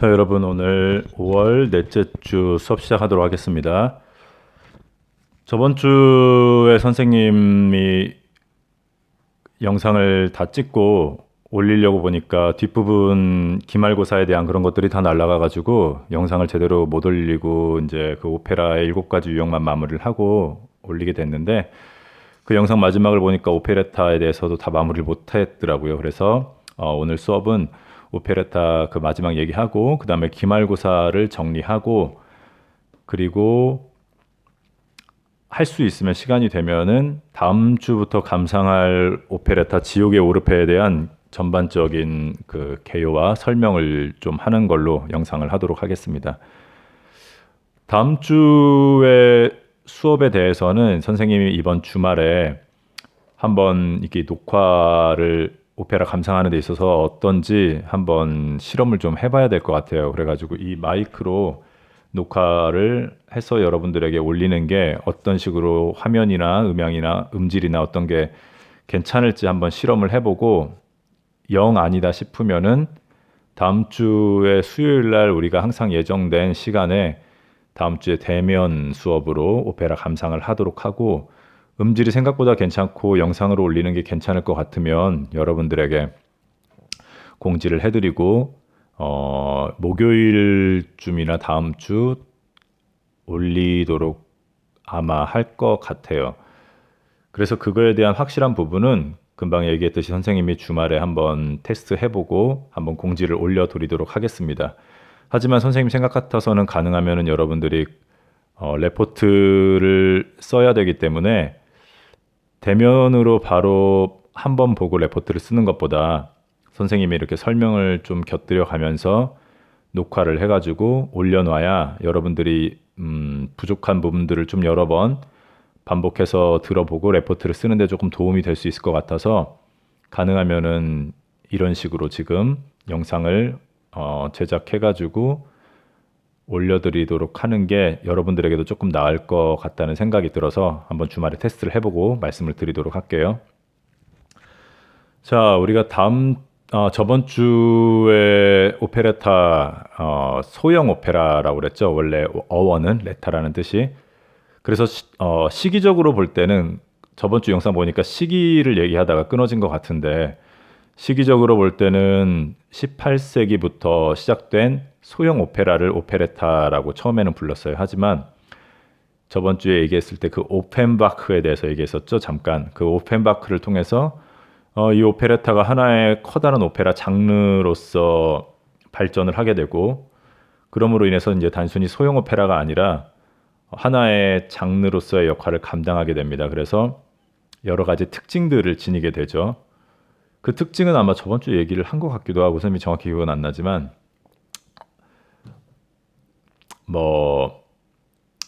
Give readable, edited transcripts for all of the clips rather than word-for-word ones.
자, 여러분 오늘 5월 넷째 주 수업 시작하도록 하겠습니다. 저번 주에 선생님이 영상을 다 찍고 올리려고 보니까 뒷부분 기말고사에 대한 그런 것들이 다 날라가 가지고 영상을 제대로 못 올리고 이제 그 오페라의 7가지 유형만 마무리를 하고 올리게 됐는데, 그 영상 마지막을 보니까 오페레타에 대해서도 다 마무리를 못 했더라고요. 그래서 오늘 수업은 오페레타 그 마지막 얘기하고, 그 다음에 기말고사를 정리하고, 그리고 할 수 있으면 시간이 되면은 다음 주부터 감상할 오페레타 지옥의 오르페에 대한 전반적인 그 개요와 설명을 좀 하는 걸로 영상을 하도록 하겠습니다. 다음 주에 수업에 대해서는 선생님이 이번 주말에 한번 이렇게 녹화를 오페라 감상하는 데 있어서 어떤지 한번 실험을 좀 해봐야 될 것 같아요. 그래가지고 이 마이크로 녹화를 해서 여러분들에게 올리는 게 어떤 식으로 화면이나 음향이나 음질이나 어떤 게 괜찮을지 한번 실험을 해보고, 영 아니다 싶으면은 다음 주에 수요일 날 우리가 항상 예정된 시간에 다음 주에 대면 수업으로 오페라 감상을 하도록 하고, 음질이 생각보다 괜찮고 영상으로 올리는 게 괜찮을 것 같으면 여러분들에게 공지를 해드리고 목요일쯤이나 다음 주 올리도록 아마 할 것 같아요. 그래서 그거에 대한 확실한 부분은 금방 얘기했듯이 선생님이 주말에 한번 테스트 해보고 한번 공지를 올려드리도록 하겠습니다. 하지만 선생님 생각 같아서는 가능하면은 여러분들이 레포트를 써야 되기 때문에 대면으로 바로 한번 보고 레포트를 쓰는 것보다 선생님이 이렇게 설명을 좀 곁들여 가면서 녹화를 해가지고 올려놔야 여러분들이 부족한 부분들을 좀 여러 번 반복해서 들어보고 레포트를 쓰는데 조금 도움이 될 수 있을 것 같아서, 가능하면은 이런 식으로 지금 영상을 제작해가지고 올려드리도록 하는 게 여러분들에게도 조금 나을 것 같다는 생각이 들어서 한번 주말에 테스트를 해보고 말씀을 드리도록 할게요. 자, 우리가 저번 주에 오페레타 소형 오페라라고 그랬죠. 원래 어원은 레타라는 뜻이. 그래서 시기적으로 볼 때는 저번 주 영상 보니까 시기를 얘기하다가 끊어진 것 같은데, 시기적으로 볼 때는 18세기부터 시작된 소형 오페라를 오페레타라고 처음에는 불렀어요. 하지만 저번 주에 얘기했을 때 그 오펜바크에 대해서 얘기했었죠. 잠깐 그 오펜바크를 통해서 이 오페레타가 하나의 커다란 오페라 장르로서 발전을 하게 되고, 그러므로 인해서 이제 단순히 소형 오페라가 아니라 하나의 장르로서의 역할을 감당하게 됩니다. 그래서 여러 가지 특징들을 지니게 되죠. 그 특징은 아마 저번 주에 얘기를 한 것 같기도 하고, 선생님이 정확히 기억은 안 나지만 뭐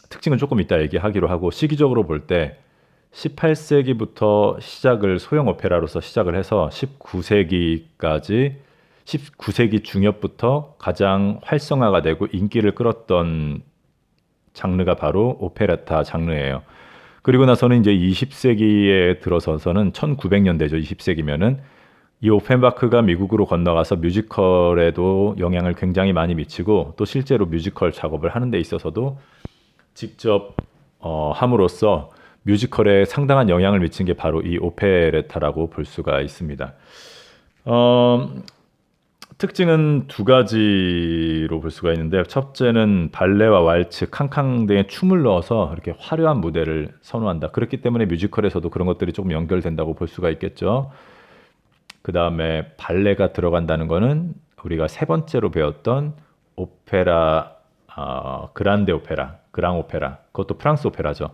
특징은 조금 이따 얘기하기로 하고, 시기적으로 볼 때 18세기부터 시작을 소형 오페라로서 시작을 해서 19세기까지 19세기 중엽부터 가장 활성화가 되고 인기를 끌었던 장르가 바로 오페레타 장르예요. 그리고 나서는 이제 20세기에 들어서서는 1900년대죠. 20세기면은 이 오펜바크가 미국으로 건너가서 뮤지컬에도 영향을 굉장히 많이 미치고, 또 실제로 뮤지컬 작업을 하는 데 있어서도 직접 함으로써 뮤지컬에 상당한 영향을 미친 게 바로 이 오페레타라고 볼 수가 있습니다. 특징은 두 가지로 볼 수가 있는데, 첫째는 발레와 왈츠, 캉캉 등의 춤을 넣어서 이렇게 화려한 무대를 선호한다. 그렇기 때문에 뮤지컬에서도 그런 것들이 조금 연결된다고 볼 수가 있겠죠. 그 다음에 발레가 들어간다는 거는 우리가 세 번째로 배웠던 오페라, 그란데 오페라, 그랑 오페라, 그것도 프랑스 오페라죠.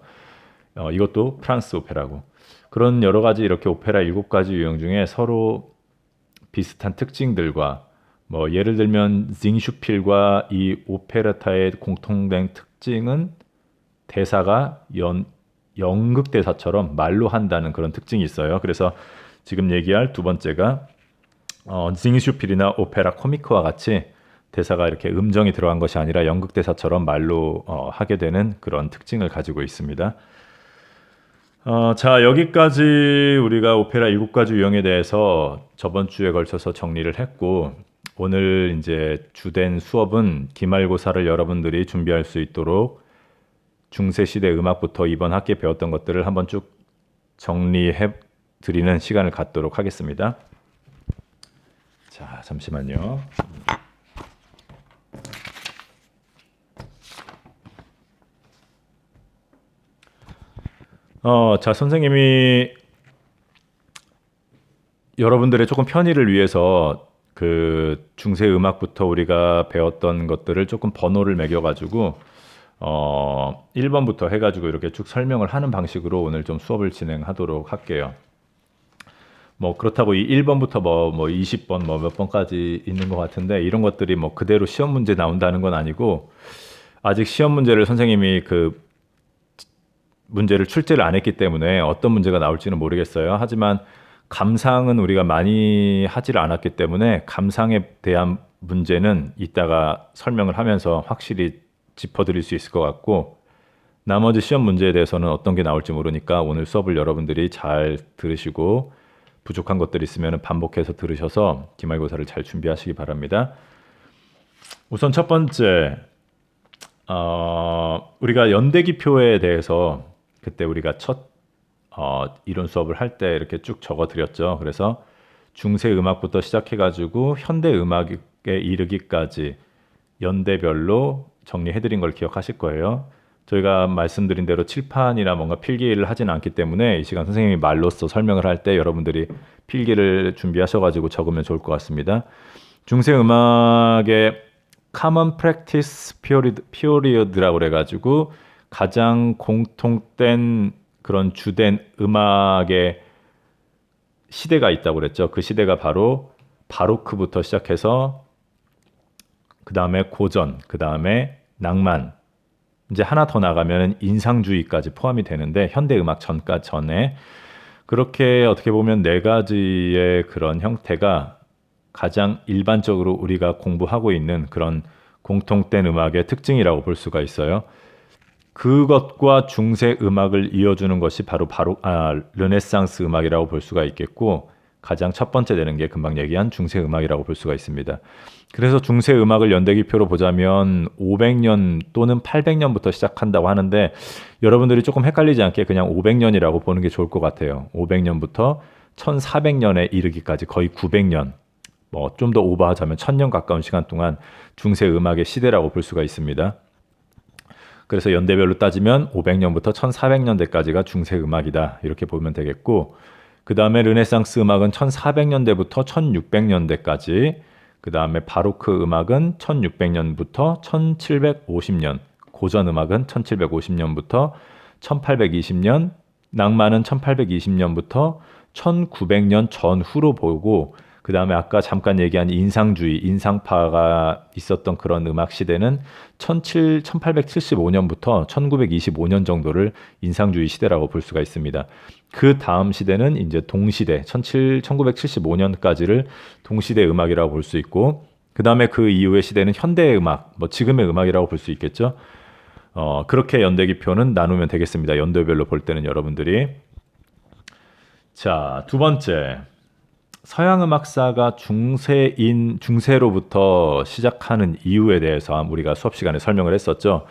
이것도 프랑스 오페라고. 그런 여러 가지 이렇게 오페라 7가지 유형 중에 서로 비슷한 특징들과, 뭐 예를 들면 징슈필과 이 오페레타의 공통된 특징은 대사가 연극 대사처럼 말로 한다는 그런 특징이 있어요. 그래서 지금 얘기할 두 번째가 징슈필이나 오페라 코미크와 같이 대사가 이렇게 음정이 들어간 것이 아니라 연극 대사처럼 말로 하게 되는 그런 특징을 가지고 있습니다. 자, 여기까지 우리가 오페라 7가지 유형에 대해서 저번 주에 걸쳐서 정리를 했고, 오늘 이제 주된 수업은 기말고사를 여러분들이 준비할 수 있도록 중세시대 음악부터 이번 학기에 배웠던 것들을 한번 쭉 정리해 드리는 시간을 갖도록 하겠습니다. 자, 잠시만요. 자, 선생님이 여러분들의 조금 편의를 위해서 그 중세 음악부터 우리가 배웠던 것들을 조금 번호를 매겨가지고 1번부터 해가지고 이렇게 쭉 설명을 하는 방식으로 오늘 좀 수업을 진행하도록 할게요. 뭐 그렇다고 이 1번부터 뭐 20번 뭐 몇 번까지 있는 것 같은데 이런 것들이 뭐 그대로 시험 문제 나온다는 건 아니고 아직 시험 문제를 선생님이 그 문제를 출제를 안 했기 때문에 어떤 문제가 나올지는 모르겠어요. 하지만 감상은 우리가 많이 하지를 않았기 때문에 감상에 대한 문제는 이따가 설명을 하면서 확실히 짚어드릴 수 있을 것 같고 나머지 시험 문제에 대해서는 어떤 게 나올지 모르니까 오늘 수업을 여러분들이 잘 들으시고 부족한 것들 있으면 반복해서 들으셔서 기말고사를 잘 준비하시기 바랍니다. 우선 첫 번째 우리가 연대기표에 대해서 그때 우리가 첫 이론 수업을 할 때 이렇게 쭉 적어 드렸죠. 그래서 중세 음악부터 시작해 가지고 현대 음악에 이르기까지 연대별로 정리해 드린 걸 기억하실 거예요. 저희가 말씀드린 대로 칠판이나 뭔가 필기를 하진 않기 때문에 이 시간 선생님이 말로써 설명을 할 때 여러분들이 필기를 준비하셔 가지고 적으면 좋을 것 같습니다. 중세 음악의 Common Practice Period라고 그래 가지고 가장 공통된 그런 주된 음악의 시대가 있다고 그랬죠. 그 시대가 바로 바로크부터 시작해서 그 다음에 고전, 그 다음에 낭만, 이제 하나 더 나가면 인상주의까지 포함이 되는데 현대 음악 전에 그렇게 어떻게 보면 네 가지의 그런 형태가 가장 일반적으로 우리가 공부하고 있는 그런 공통된 음악의 특징이라고 볼 수가 있어요. 그것과 중세 음악을 이어주는 것이 바로 르네상스 음악이라고 볼 수가 있겠고 가장 첫 번째 되는 게 금방 얘기한 중세 음악이라고 볼 수가 있습니다. 그래서 중세 음악을 연대기표로 보자면 500년 또는 800년부터 시작한다고 하는데 여러분들이 조금 헷갈리지 않게 그냥 500년이라고 보는 게 좋을 것 같아요. 500년부터 1400년에 이르기까지 거의 900년, 뭐 좀 더 오버하자면 1000년 가까운 시간 동안 중세 음악의 시대라고 볼 수가 있습니다. 그래서 연대별로 따지면 500년부터 1400년대까지가 중세 음악이다. 이렇게 보면 되겠고 그 다음에 르네상스 음악은 1400년대부터 1600년대까지 그 다음에 바로크 음악은 1600년부터 1750년 고전 음악은 1750년부터 1820년 낭만은 1820년부터 1900년 전후로 보고 그 다음에 아까 잠깐 얘기한 인상주의, 인상파가 있었던 그런 음악 시대는 1875년부터 1925년 정도를 인상주의 시대라고 볼 수가 있습니다. 그 다음 시대는 이제 동시대, 1975년까지를 동시대 음악이라고 볼 수 있고, 그 다음에 그 이후의 시대는 현대 음악, 뭐 지금의 음악이라고 볼 수 있겠죠. 그렇게 연대기표는 나누면 되겠습니다. 연도별로 볼 때는 여러분들이. 자, 두 번째. 서양 음악사가 중세로부터 시작하는 이유에 대해서 우리가 수업 시간에 설명을 했었죠.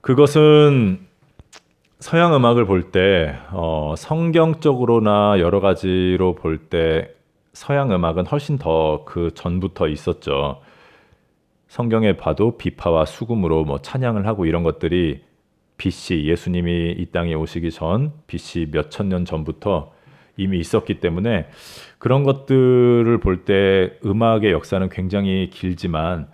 그것은 서양 음악을 볼 때 성경적으로나 여러 가지로 볼 때 서양 음악은 훨씬 더 그 전부터 있었죠. 성경에 봐도 비파와 수금으로 뭐 찬양을 하고 이런 것들이 BC 예수님이 이 땅에 오시기 전 BC 몇천 년 전부터 이미 있었기 때문에 그런 것들을 볼 때 음악의 역사는 굉장히 길지만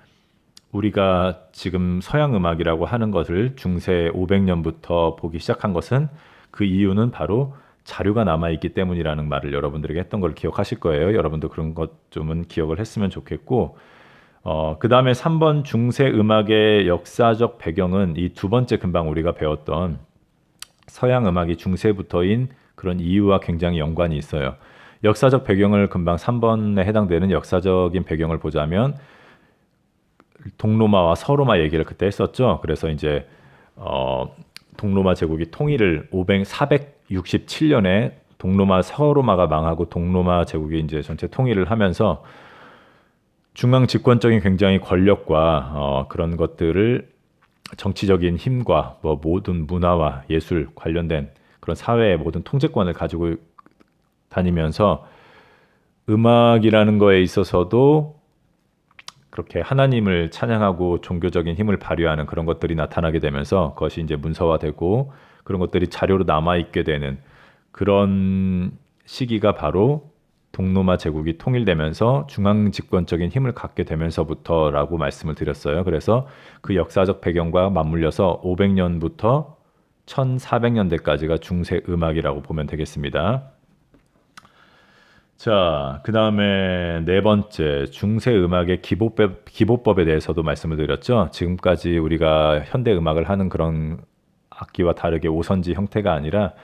우리가 지금 서양 음악이라고 하는 것을 중세 500년부터 보기 시작한 것은 그 이유는 바로 자료가 남아있기 때문이라는 말을 여러분들에게 했던 걸 기억하실 거예요. 여러분도 그런 것 좀은 기억을 했으면 좋겠고 그 다음에 3번 중세 음악의 역사적 배경은 이 두 번째 금방 우리가 배웠던 서양 음악이 중세부터인 그런 이유와 굉장히 연관이 있어요. 역사적 배경을 금방 3번에 해당되는 역사적인 배경을 보자면 동로마와 서로마 얘기를 그때 했었죠. 그래서 이제 동로마 제국이 통일을 467년에 동로마 서로마가 망하고 동로마 제국이 이제 전체 통일을 하면서 중앙 집권적인 굉장히 권력과 그런 것들을 정치적인 힘과 뭐 모든 문화와 예술 관련된 그런 사회의 모든 통제권을 가지고 다니면서 음악이라는 거에 있어서도 그렇게 하나님을 찬양하고 종교적인 힘을 발휘하는 그런 것들이 나타나게 되면서 그것이 이제 문서화되고 그런 것들이 자료로 남아 있게 되는 그런 시기가 바로 동로마 제국이 통일되면서 중앙 집권적인 힘을 갖게 되면서부터라고 말씀을 드렸어요. 그래서 그 역사적 배경과 맞물려서 500년부터 1400년대까지가 중세 음악이라고 보면 되겠습니다. 자, 그 다음에 네 번째, 중세 음악의 기보법에 대해서도 말씀을 드렸죠. 지금까지 우리가 현대 음악을 하는 그런 악기와 다르게 오선지 형태가 아니라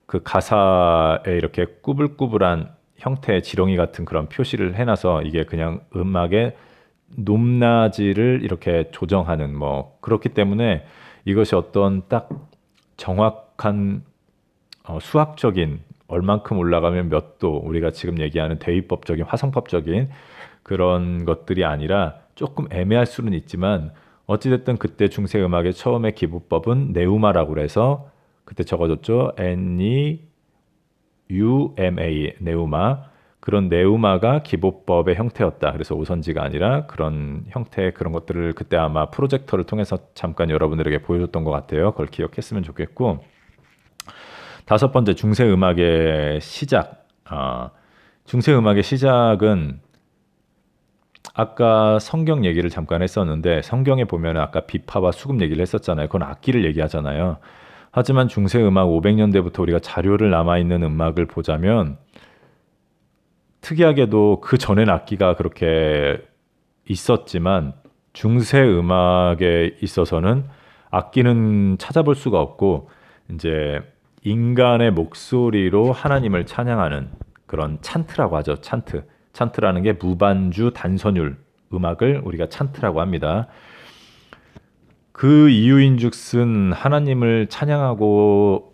그 가사에 이렇게 꾸불꾸불한 형태의 지렁이 같은 그런 표시를 해놔서 이게 그냥 음악의 높낮이를 이렇게 조정하는 뭐 그렇기 때문에 이것이 어떤 딱 정확한 수학적인 얼만큼 올라가면 몇 도 우리가 지금 얘기하는 대위법적인 화성법적인 그런 것들이 아니라 조금 애매할 수는 있지만 어찌됐든 그때 중세 음악의 처음의 기부법은 네우마라고 그래서 그때 적어줬죠. NEUMA 네우마 그런 네우마가 기보법의 형태였다. 그래서 오선지가 아니라 그런 형태의 그런 것들을 그때 아마 프로젝터를 통해서 잠깐 여러분들에게 보여줬던 것 같아요. 그걸 기억했으면 좋겠고 다섯 번째 중세 음악의 시작. 중세 음악의 시작은 아까 성경 얘기를 잠깐 했었는데 성경에 보면 아까 비파와 수금 얘기를 했었잖아요. 그건 악기를 얘기하잖아요. 하지만 중세 음악 500년대부터 우리가 자료를 남아있는 음악을 보자면 특이하게도 그 전엔 악기가 그렇게 있었지만 중세 음악에 있어서는 악기는 찾아볼 수가 없고 이제 인간의 목소리로 하나님을 찬양하는 그런 찬트라고 하죠. 찬트. 찬트라는 게 무반주 단선율 음악을 우리가 찬트라고 합니다. 그 이유인즉슨 하나님을 찬양하고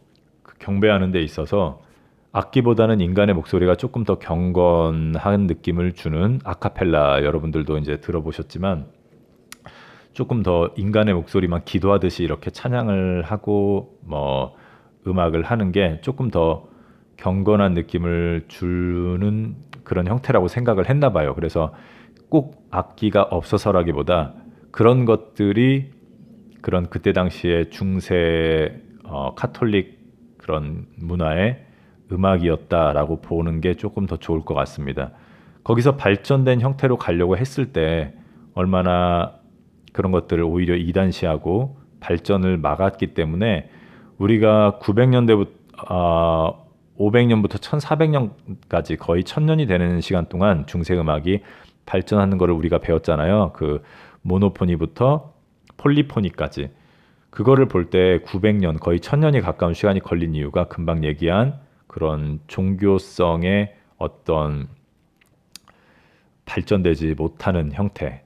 경배하는 데 있어서 악기보다는 인간의 목소리가 조금 더 경건한 느낌을 주는 아카펠라 여러분들도 이제 들어보셨지만 조금 더 인간의 목소리만 기도하듯이 이렇게 찬양을 하고 뭐 음악을 하는 게 조금 더 경건한 느낌을 주는 그런 형태라고 생각을 했나 봐요. 그래서 꼭 악기가 없어서라기보다 그런 것들이 그런 그때 당시에 중세 카톨릭 그런 문화의 음악이었다라고 보는 게 조금 더 좋을 것 같습니다. 거기서 발전된 형태로 가려고 했을 때 얼마나 그런 것들을 오히려 이단시하고 발전을 막았기 때문에 우리가 900년대부터 500년부터 1400년까지 거의 1000년이 되는 시간 동안 중세 음악이 발전하는 것을 우리가 배웠잖아요. 그 모노포니부터 폴리포니까지. 그거를 볼 때 900년, 거의 1000년이 가까운 시간이 걸린 이유가 금방 얘기한 그런 종교성의 어떤 발전되지 못하는 형태.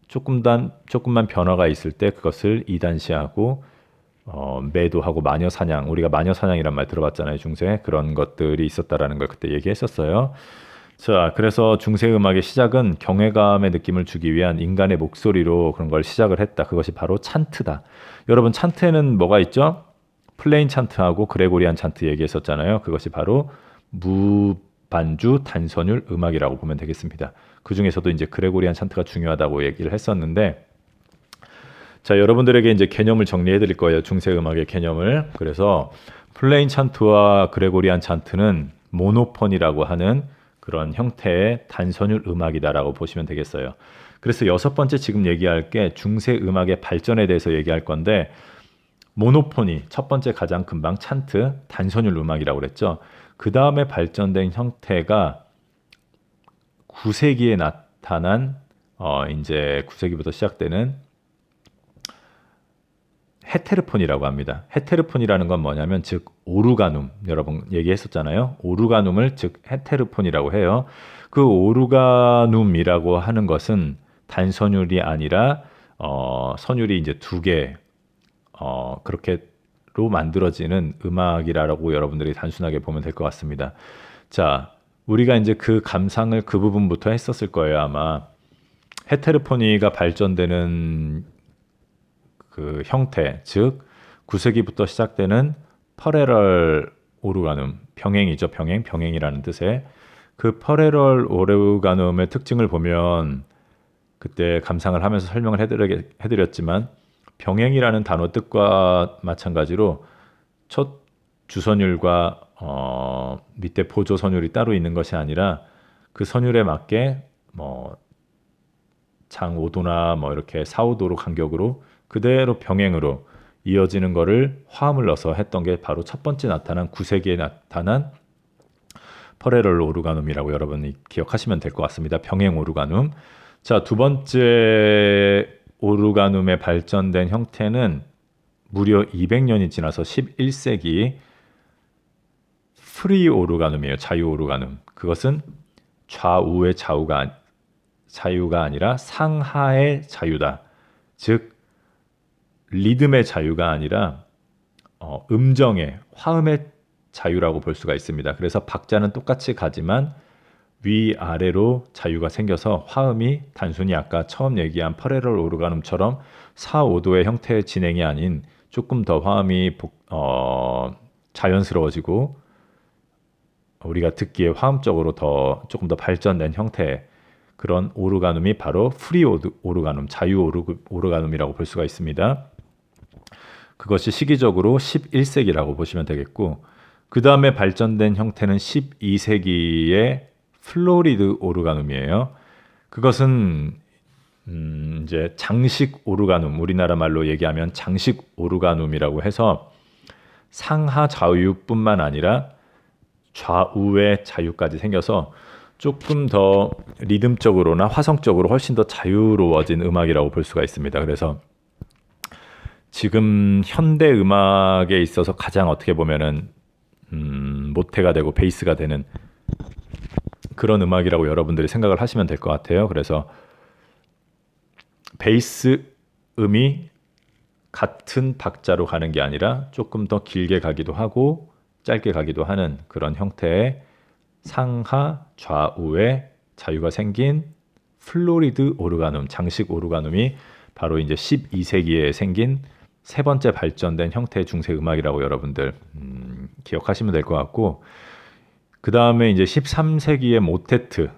조금만 변화가 있을 때 그것을 이단시하고 매도하고 마녀사냥, 우리가 마녀사냥이란 말 들어봤잖아요. 중세 그런 것들이 있었다라는 걸 그때 얘기했었어요. 자, 그래서 중세 음악의 시작은 경외감의 느낌을 주기 위한 인간의 목소리로 그런 걸 시작을 했다. 그것이 바로 찬트다. 여러분 찬트에는 뭐가 있죠? 플레인 찬트하고 그레고리안 찬트 얘기했었잖아요. 그것이 바로 무반주 단선율 음악이라고 보면 되겠습니다. 그 중에서도 이제 그레고리안 찬트가 중요하다고 얘기를 했었는데 자, 여러분들에게 이제 개념을 정리해 드릴 거예요. 중세 음악의 개념을. 그래서 플레인 찬트와 그레고리안 찬트는 모노폰이라고 하는 그런 형태의 단선율 음악이다라고 보시면 되겠어요. 그래서 여섯 번째 지금 얘기할 게 중세 음악의 발전에 대해서 얘기할 건데 모노포니 첫 번째 가장 금방 찬트 단선율 음악이라고 그랬죠. 그 다음에 발전된 형태가 9세기에 나타난 이제 9세기부터 시작되는 헤테르폰이라고 합니다. 헤테르폰이라는 건 뭐냐면 즉 오르가눔 여러분 얘기했었잖아요. 오르가눔을 즉 헤테르폰이라고 해요. 그 오르가눔이라고 하는 것은 단선율이 아니라 선율이 이제 두 개 그렇게로 만들어지는 음악이라고 여러분들이 단순하게 보면 될 것 같습니다. 자, 우리가 이제 그 감상을 그 부분부터 했었을 거예요, 아마. 헤테르포니가 발전되는 그 형태, 즉 9세기부터 시작되는 퍼레럴 오르가눔, 병행이죠. 병행이라는 뜻의 그 퍼레럴 오르가눔의 특징을 보면 그때 감상을 하면서 설명을 해드렸지만 병행이라는 단어 뜻과 마찬가지로 첫 주선율과 밑에 보조 선율이 따로 있는 것이 아니라 그 선율에 맞게 뭐 장 5도나 뭐 이렇게 4, 5도로 간격으로 그대로 병행으로 이어지는 거를 화음을 넣어서 했던 게 바로 첫 번째 나타난 9세기에 나타난 퍼레럴 오르가눔이라고 여러분이 기억하시면 될 것 같습니다. 병행 오르가눔. 자, 두 번째 오르가눔의 발전된 형태는 무려 200년이 지나서 11세기 프리 오르가눔이에요. 자유 오르가눔. 그것은 좌우의 자유가 아니라 상하의 자유다. 즉 리듬의 자유가 아니라 음정의 화음의 자유라고 볼 수가 있습니다. 그래서 박자는 똑같이 가지만 위아래로 자유가 생겨서 화음이 단순히 아까 처음 얘기한 퍼레럴 오르가눔처럼 4, 5도의 형태의 진행이 아닌 조금 더 화음이 자연스러워지고 우리가 듣기에 화음적으로 조금 더 발전된 형태의 그런 오르가눔이 바로 프리 오르가눔, 자유 오르가눔이라고 볼 수가 있습니다. 그것이 시기적으로 11세기라고 보시면 되겠고 그 다음에 발전된 형태는 12세기의 플로리드 오르가눔이에요. 그것은 이제 장식 오르가눔, 우리나라 말로 얘기하면 장식 오르가눔이라고 해서 상하 좌우뿐만 아니라 좌우의 자유까지 생겨서 조금 더 리듬적으로나 화성적으로 훨씬 더 자유로워진 음악이라고 볼 수가 있습니다. 그래서 지금 현대 음악에 있어서 가장 어떻게 보면은 모태가 되고 베이스가 되는 그런 음악이라고 여러분들이 생각을 하시면 될 것 같아요. 그래서 베이스 음이 같은 박자로 가는 게 아니라 조금 더 길게 가기도 하고 짧게 가기도 하는 그런 형태의 상하 좌우의 자유가 생긴 플로리드 오르가눔, 장식 오르가눔이 바로 이제 12세기에 생긴 세 번째 발전된 형태의 중세 음악이라고 여러분들 기억하시면 될 것 같고 그 다음에 이제 13세기의 모테트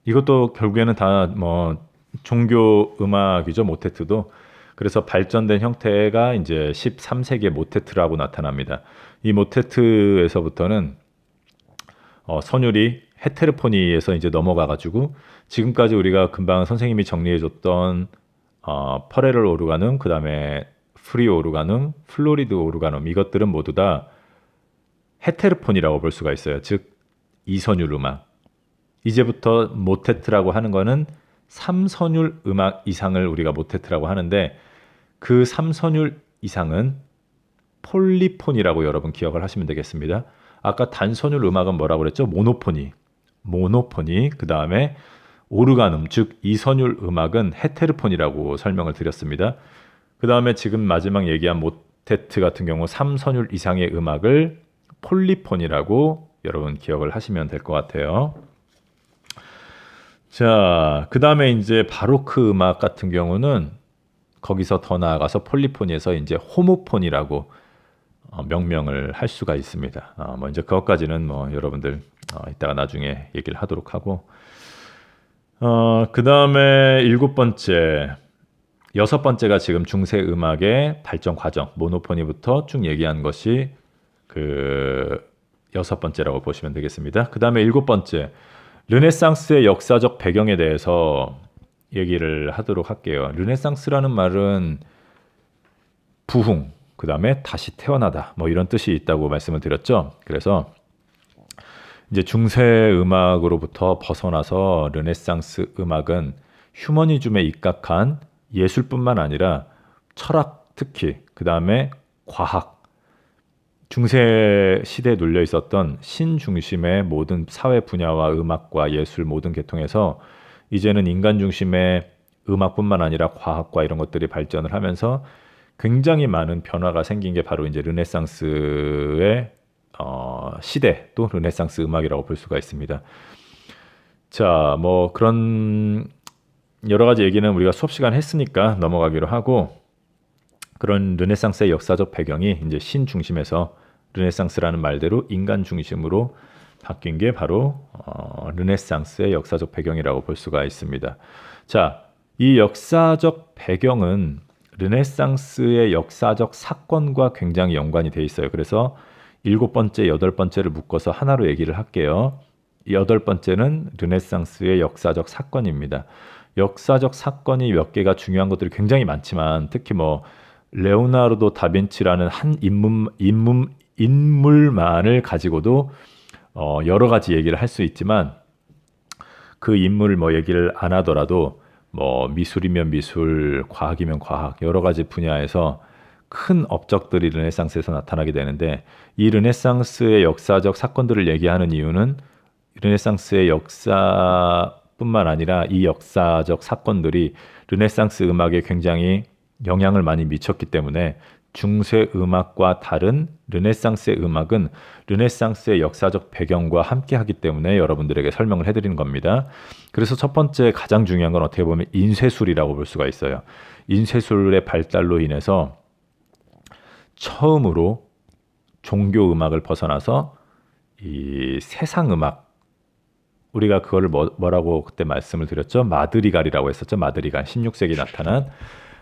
이것도 결국에는 다 뭐 종교 음악이죠. 모테트도. 그래서 발전된 형태가 이제 13세기의 모테트라고 나타납니다. 이 모테트에서부터는 선율이 헤테르포니에서 이제 넘어가가지고 지금까지 우리가 금방 선생님이 정리해줬던 퍼레럴 오르가눔, 그 다음에 프리 오르가눔, 플로리드 오르가눔 이것들은 모두 다 헤테르폰이라고 볼 수가 있어요. 즉 이선율 음악. 이제부터 모테트라고 하는 거는 3선율 음악 이상을 우리가 모테트라고 하는데 그 3선율 이상은 폴리폰이라고 여러분 기억을 하시면 되겠습니다. 아까 단선율 음악은 뭐라고 그랬죠? 모노포니. 그 다음에 오르가눔, 즉 이선율 음악은 헤테르폰이라고 설명을 드렸습니다. 그 다음에 지금 마지막 얘기한 모테트 같은 경우 3선율 이상의 음악을 폴리폰이라고 여러분 기억을 하시면 될 것 같아요. 자, 그 다음에 이제 바로크 음악 같은 경우는 거기서 더 나아가서 폴리폰에서 이제 호모폰이라고 명명을 할 수가 있습니다. 뭐 이제 그것까지는 뭐 여러분들 이따가 나중에 얘기를 하도록 하고 그 다음에 여섯 번째가 지금 중세 음악의 발전 과정 모노포니부터 쭉 얘기한 것이 그 여섯 번째라고 보시면 되겠습니다. 그 다음에 일곱 번째 르네상스의 역사적 배경에 대해서 얘기를 하도록 할게요. 르네상스라는 말은 부흥, 그 다음에 다시 태어나다 뭐 이런 뜻이 있다고 말씀을 드렸죠. 그래서 이제 중세 음악으로부터 벗어나서 르네상스 음악은 휴머니즘에 입각한 예술뿐만 아니라 철학 특히 그 다음에 과학 중세 시대에 눌려 있었던 신 중심의 모든 사회 분야와 음악과 예술 모든 계통에서 이제는 인간 중심의 음악뿐만 아니라 과학과 이런 것들이 발전을 하면서 굉장히 많은 변화가 생긴 게 바로 이제 르네상스의 시대 또 르네상스 음악이라고 볼 수가 있습니다. 자, 뭐 그런 여러 가지 얘기는 우리가 수업 시간 했으니까 넘어가기로 하고 그런 르네상스의 역사적 배경이 이제 신 중심에서 르네상스라는 말대로 인간 중심으로 바뀐 게 바로 르네상스의 역사적 배경이라고 볼 수가 있습니다. 자, 이 역사적 배경은 르네상스의 역사적 사건과 굉장히 연관이 돼 있어요. 그래서 7번째, 8번째를 묶어서 하나로 얘기를 할게요. 8번째는 르네상스의 역사적 사건입니다. 역사적 사건이 몇 개가 중요한 것들이 굉장히 많지만 특히 뭐 레오나르도 다빈치라는 한 인물만을 가지고도 여러 가지 얘기를 할 수 있지만 그 인물 뭐 얘기를 안 하더라도 뭐 미술이면 미술, 과학이면 과학 여러 가지 분야에서 큰 업적들이 르네상스에서 나타나게 되는데 이 르네상스의 역사적 사건들을 얘기하는 이유는 르네상스의 역사뿐만 아니라 이 역사적 사건들이 르네상스 음악에 굉장히 영향을 많이 미쳤기 때문에 중세 음악과 다른 르네상스의 음악은 르네상스의 역사적 배경과 함께 하기 때문에 여러분들에게 설명을 해드리는 겁니다. 그래서 첫 번째 가장 중요한 건 어떻게 보면 인쇄술이라고 볼 수가 있어요. 인쇄술의 발달로 인해서 처음으로 종교 음악을 벗어나서 이 세상 음악 우리가 그거를 뭐라고 그때 말씀을 드렸죠? 마드리갈이라고 했었죠. 마드리갈 16세기 나타난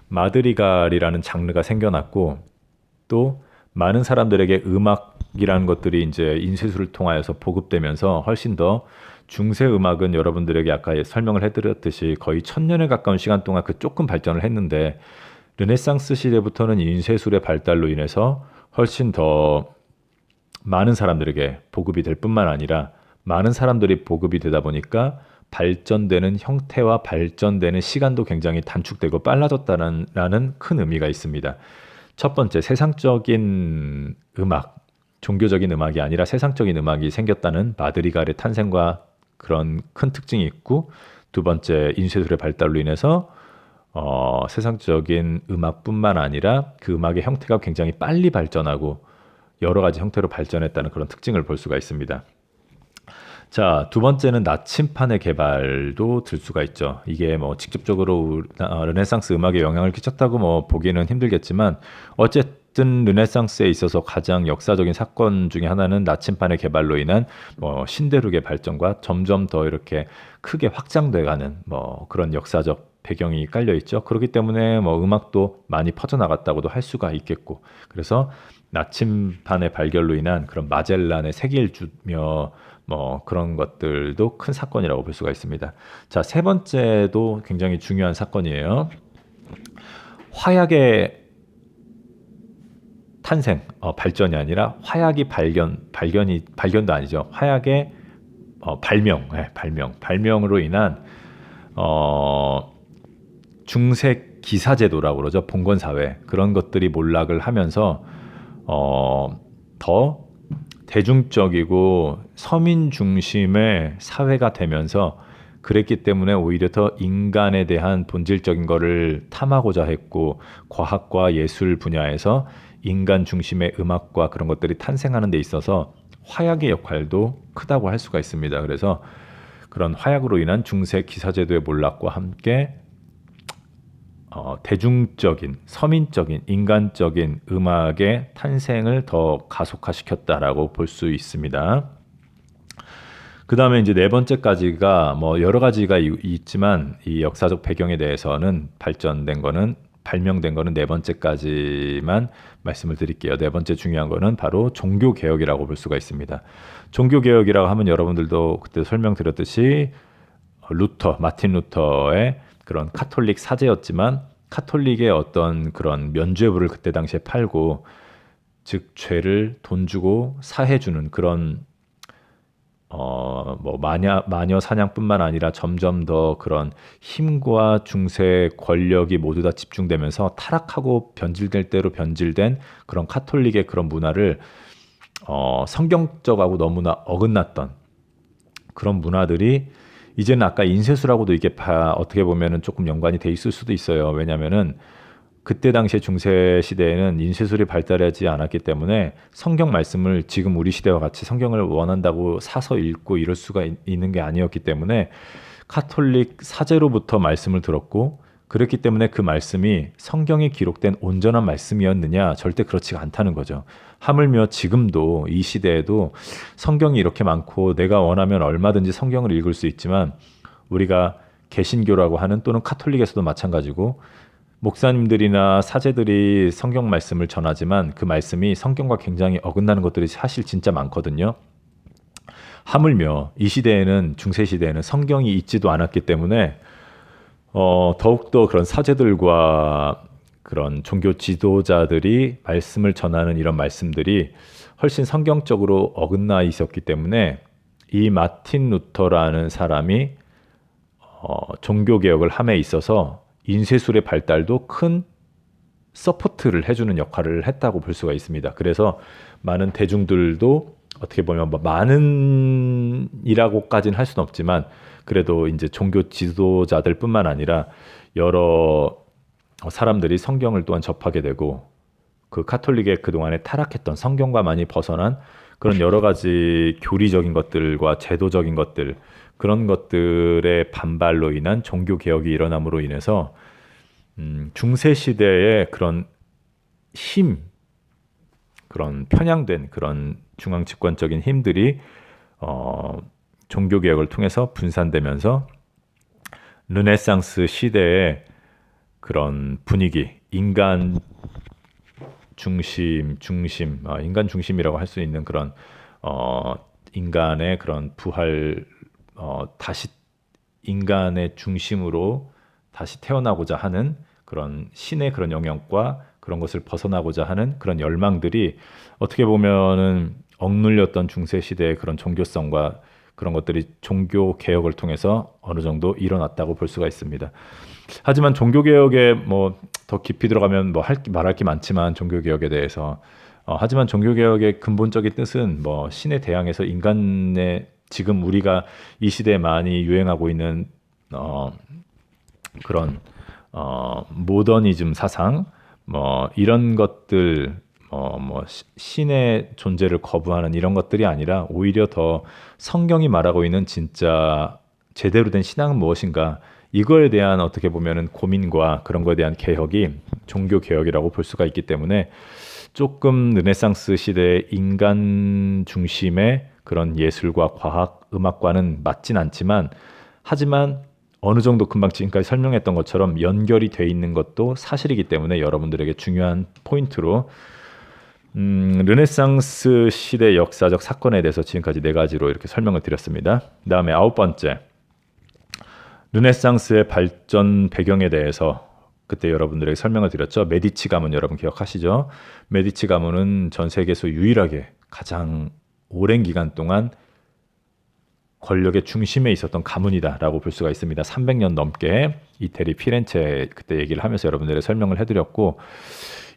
마드리갈이라는 장르가 생겨났고 또 많은 사람들에게 음악이라는 것들이 이제 인쇄술을 통하여서 보급되면서 훨씬 더 중세 음악은 여러분들에게 아까 설명을 해드렸듯이 거의 1000년에 가까운 시간 동안 그 조금 발전을 했는데 르네상스 시대부터는 인쇄술의 발달로 인해서 훨씬 더 많은 사람들에게 보급이 될 뿐만 아니라 많은 사람들이 보급이 되다 보니까 발전되는 형태와 발전되는 시간도 굉장히 단축되고 빨라졌다는 큰 의미가 있습니다. 첫 번째, 세상적인 음악, 종교적인 음악이 아니라 세상적인 음악이 생겼다는 마드리갈의 탄생과 그런 큰 특징이 있고 두 번째, 인쇄술의 발달로 인해서 세상적인 음악뿐만 아니라 그 음악의 형태가 굉장히 빨리 발전하고 여러 가지 형태로 발전했다는 그런 특징을 볼 수가 있습니다. 자, 두 번째는 나침판의 개발도 들 수가 있죠. 이게 뭐 직접적으로 르네상스 음악에 영향을 끼쳤다고 뭐 보기는 힘들겠지만 어쨌든 르네상스에 있어서 가장 역사적인 사건 중에 하나는 나침판의 개발로 인한 뭐 신대륙의 발전과 점점 더 이렇게 크게 확장돼가는 뭐 그런 역사적 배경이 깔려 있죠. 그렇기 때문에 뭐 음악도 많이 퍼져나갔다고도 할 수가 있겠고 그래서 나침판의 발견로 인한 그런 마젤란의 세계일주며 뭐 그런 것들도 큰 사건이라고 볼 수가 있습니다. 자, 세 번째도 굉장히 중요한 사건이에요. 화약의 탄생, 발전이 아니라 화약이 발견도 아니죠. 화약의 발명으로 인한 중세 기사제도라고 그러죠. 봉건사회 그런 것들이 몰락을 하면서 더 대중적이고 서민 중심의 사회가 되면서 그랬기 때문에 오히려 더 인간에 대한 본질적인 거를 탐하고자 했고 과학과 예술 분야에서 인간 중심의 음악과 그런 것들이 탄생하는 데 있어서 화약의 역할도 크다고 할 수가 있습니다. 그래서 그런 화약으로 인한 중세 기사제도의 몰락과 함께 대중적인, 서민적인, 인간적인 음악의 탄생을 더 가속화시켰다라고 볼 수 있습니다. 그 다음에 이제 네 번째까지가 뭐 여러 가지가 있지만 이 역사적 배경에 대해서는 발명된 거는 네 번째까지만 말씀을 드릴게요. 네 번째 중요한 거는 바로 종교개혁이라고 볼 수가 있습니다. 종교개혁이라고 하면 여러분들도 그때 설명드렸듯이 마틴 루터의 그런 카톨릭 사제였지만 카톨릭의 어떤 그런 면죄부를 그때 당시에 팔고 즉 죄를 돈 주고 사해주는 그런 뭐 마녀 사냥뿐만 아니라 점점 더 그런 힘과 중세 권력이 모두 다 집중되면서 타락하고 변질될 대로 변질된 그런 카톨릭의 그런 문화를 성경적하고 너무나 어긋났던 그런 문화들이 이제는 아까 인쇄술하고도 이게 어떻게 보면은 조금 연관이 돼 있을 수도 있어요. 왜냐면은 그때 당시에 중세 시대에는 인쇄술이 발달하지 않았기 때문에 성경 말씀을 지금 우리 시대와 같이 성경을 원한다고 사서 읽고 이럴 수가 있는 게 아니었기 때문에 카톨릭 사제로부터 말씀을 들었고, 그렇기 때문에 그 말씀이 성경에 기록된 온전한 말씀이었느냐? 절대 그렇지가 않다는 거죠. 하물며 지금도 이 시대에도 성경이 이렇게 많고 내가 원하면 얼마든지 성경을 읽을 수 있지만, 우리가 개신교라고 하는, 또는 카톨릭에서도 마찬가지고 목사님들이나 사제들이 성경 말씀을 전하지만 그 말씀이 성경과 굉장히 어긋나는 것들이 사실 진짜 많거든요. 하물며 이 시대에는, 중세 시대에는 성경이 있지도 않았기 때문에 더욱더 그런 사제들과 그런 종교 지도자들이 말씀을 전하는 이런 말씀들이 훨씬 성경적으로 어긋나 있었기 때문에, 이 마틴 루터라는 사람이 종교개혁을 함에 있어서 인쇄술의 발달도 큰 서포트를 해주는 역할을 했다고 볼 수가 있습니다. 그래서 많은 대중들도 어떻게 보면 뭐 많은이라고까지는 할 수는 없지만, 그래도 이제 종교 지도자들뿐만 아니라 여러 사람들이 성경을 또한 접하게 되고, 그 카톨릭의 그동안에 타락했던, 성경과 많이 벗어난 그런 여러 가지 교리적인 것들과 제도적인 것들, 그런 것들의 반발로 인한 종교 개혁이 일어남으로 인해서 중세 시대의 그런 힘, 그런 편향된 그런 중앙 집권적인 힘들이 종교 개혁을 통해서 분산되면서 르네상스 시대의 그런 분위기, 인간 인간 중심이라고 할 수 있는 그런 인간의 그런 부활, 다시 인간의 중심으로 다시 태어나고자 하는 그런 신의 그런 영역과 그런 것을 벗어나고자 하는 그런 열망들이, 어떻게 보면은 억눌렸던 중세 시대의 그런 종교성과 그런 것들이 종교 개혁을 통해서 어느 정도 일어났다고 볼 수가 있습니다. 하지만 종교 개혁에 뭐 더 깊이 들어가면 뭐 말할 게 많지만, 종교 개혁에 대해서 하지만 종교 개혁의 근본적인 뜻은 뭐 신에 대항해서 인간의, 지금 우리가 이 시대에 많이 유행하고 있는 그런 모더니즘 사상, 뭐 이런 것들, 뭐 신의 존재를 거부하는 이런 것들이 아니라, 오히려 더 성경이 말하고 있는 진짜 제대로 된 신앙은 무엇인가, 이거에 대한 어떻게 보면은 고민과 그런 거에 대한 개혁이 종교 개혁이라고 볼 수가 있기 때문에, 조금 르네상스 시대의 인간 중심의 그런 예술과 과학, 음악과는 맞진 않지만, 하지만 어느 정도 금방 지금까지 설명했던 것처럼 연결이 돼 있는 것도 사실이기 때문에 여러분들에게 중요한 포인트로, 르네상스 시대 역사적 사건에 대해서 지금까지 네 가지로 이렇게 설명을 드렸습니다. 다음에 9번째, 르네상스의 발전 배경에 대해서 그때 여러분들에게 설명을 드렸죠. 메디치 가문 여러분 기억하시죠? 메디치 가문은 전 세계에서 유일하게 가장 오랜 기간 동안 권력의 중심에 있었던 가문이다라고 볼 수가 있습니다. 300년 넘게 이태리 피렌체 그때 얘기를 하면서 여러분들에게 설명을 해드렸고,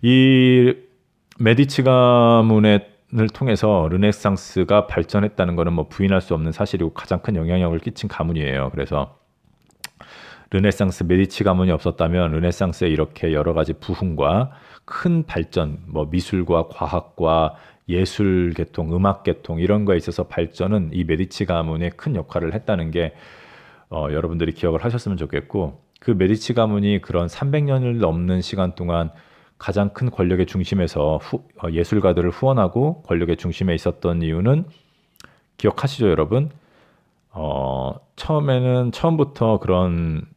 이 메디치 가문을 통해서 르네상스가 발전했다는 것은 뭐 부인할 수 없는 사실이고 가장 큰 영향력을 끼친 가문이에요. 그래서 르네상스 메디치 가문이 없었다면 르네상스의 이렇게 여러 가지 부흥과 큰 발전, 뭐 미술과 과학과 예술 계통, 음악 계통 이런 거에 있어서 발전은 이 메디치 가문의 큰 역할을 했다는 게 여러분들이 기억을 하셨으면 좋겠고, 그 메디치 가문이 그런 300년을 넘는 시간 동안 가장 큰 권력의 중심에서 예술가들을 후원하고 권력의 중심에 있었던 이유는 기억하시죠, 여러분? 처음부터 그런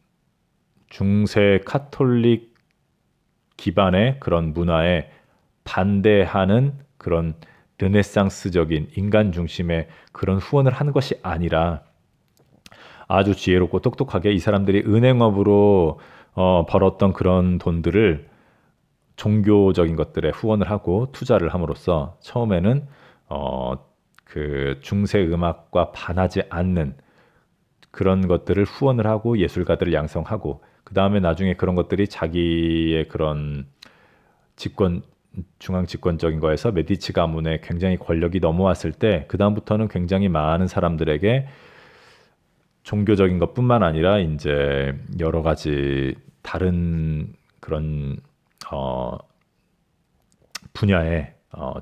중세 카톨릭 기반의 그런 문화에 반대하는 그런 르네상스적인 인간 중심의 그런 후원을 하는 것이 아니라, 아주 지혜롭고 똑똑하게 이 사람들이 은행업으로 벌었던 그런 돈들을 종교적인 것들에 후원을 하고 투자를 함으로써 처음에는 그 중세 음악과 반하지 않는 그런 것들을 후원을 하고 예술가들을 양성하고, 그 다음에 나중에 그런 것들이 자기의 그런 중앙 집권적인 거에서 메디치 가문에 굉장히 권력이 넘어왔을 때, 그 다음부터는 굉장히 많은 사람들에게 종교적인 것뿐만 아니라 이제 여러 가지 다른 그런 분야에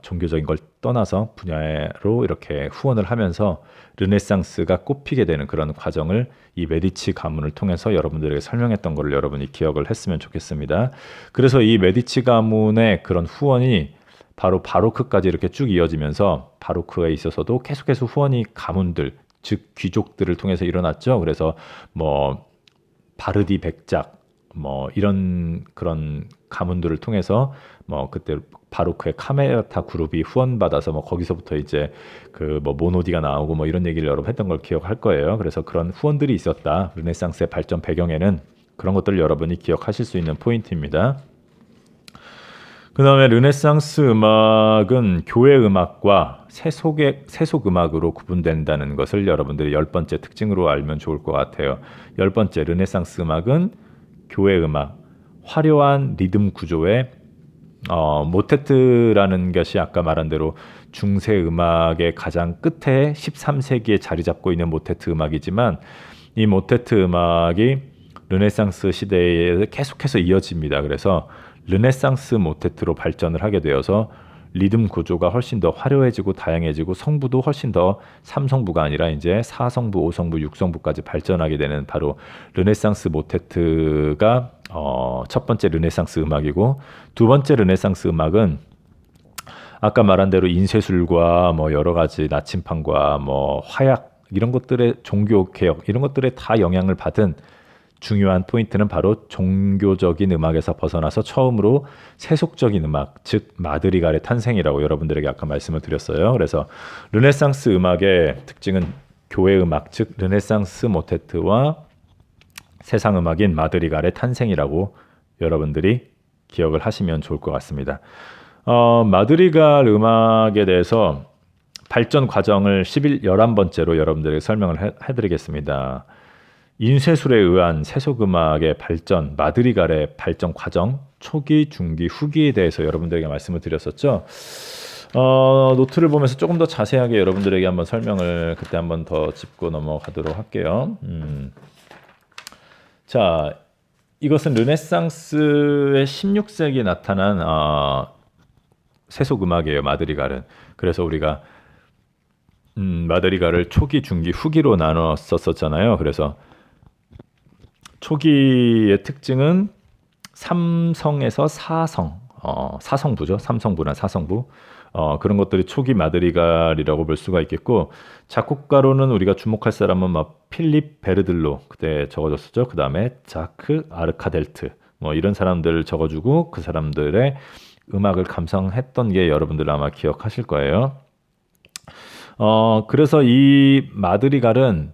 종교적인 걸 떠나서 분야로 이렇게 후원을 하면서 르네상스가 꽃피게 되는 그런 과정을 이 메디치 가문을 통해서 여러분들에게 설명했던 것을 여러분이 기억을 했으면 좋겠습니다. 그래서 이 메디치 가문의 그런 후원이 바로 바로크까지 이렇게 쭉 이어지면서 바로크에 있어서도 계속해서 후원이 가문들, 즉 귀족들을 통해서 일어났죠. 그래서 뭐 바르디 백작 뭐 이런 그런 가문들을 통해서 뭐 그때 바로크의 카메라타 그룹이 후원받아서 뭐 거기서부터 이제 그 뭐 모노디가 나오고 뭐 이런 얘기를 여러분 했던 걸 기억할 거예요. 그래서 그런 후원들이 있었다. 르네상스의 발전 배경에는 그런 것들을 여러분이 기억하실 수 있는 포인트입니다. 그 다음에 르네상스 음악은 교회 음악과 세속 음악으로 구분된다는 것을 여러분들이 10번째 특징으로 알면 좋을 것 같아요. 10번째, 르네상스 음악은 교회 음악, 화려한 리듬 구조의 모테트라는 것이 아까 말한 대로 중세 음악의 가장 끝에 13세기에 자리 잡고 있는 모테트 음악이지만 이 모테트 음악이 르네상스 시대에 계속해서 이어집니다. 그래서 르네상스 모테트로 발전을 하게 되어서 리듬 구조가 훨씬 더 화려해지고 다양해지고 성부도 훨씬 더 3성부가 아니라 이제 4성부, 5성부, 6성부까지 발전하게 되는 바로 르네상스 모테트가 첫 번째 르네상스 음악이고 두 번째 르네상스 음악은 아까 말한 대로 인쇄술과 뭐 여러 가지 나침판과 뭐 화약 이런 것들의 종교 개혁 이런 것들에 다 영향을 받은 중요한 포인트는 바로 종교적인 음악에서 벗어나서 처음으로 세속적인 음악, 즉 마드리갈의 탄생이라고 여러분들에게 아까 말씀을 드렸어요. 그래서 르네상스 음악의 특징은 교회 음악, 즉 르네상스 모테트와 세상 음악인 마드리갈의 탄생이라고 여러분들이 기억을 하시면 좋을 것 같습니다. 마드리갈 음악에 대해서 발전 과정을 11번째로 여러분들에게 설명을 해드리겠습니다. 인쇄술에 의한 세속음악의 발전, 마드리갈의 발전 과정, 초기, 중기, 후기에 대해서 여러분들에게 말씀을 드렸었죠. 노트를 보면서 조금 더 자세하게 여러분들에게 한번 설명을 그때 한번 더 짚고 넘어가도록 할게요. 자, 이것은 르네상스의 16세기에 나타난 세속음악이에요. 마드리갈은. 그래서 우리가 마드리갈을 초기, 중기, 후기로 나눴었잖아요. 그래서 초기의 특징은 3성에서 4성, 4성부죠. 3성부나 4성부. 그런 것들이 초기 마드리갈이라고 볼 수가 있겠고 작곡가로는 우리가 주목할 사람은 막 필립 베르들로 그때 적어줬었죠. 그 다음에 자크 아르카델트 뭐 이런 사람들을 적어주고 그 사람들의 음악을 감상했던 게 여러분들 아마 기억하실 거예요. 그래서 이 마드리갈은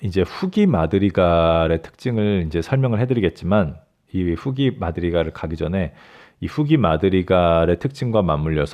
이제 후기 마드리갈의 특징을 이제 설명을 해드리겠지만 이 후기 마드리갈을 가기 전에 이 후기 마드리갈의 특징과 맞물려서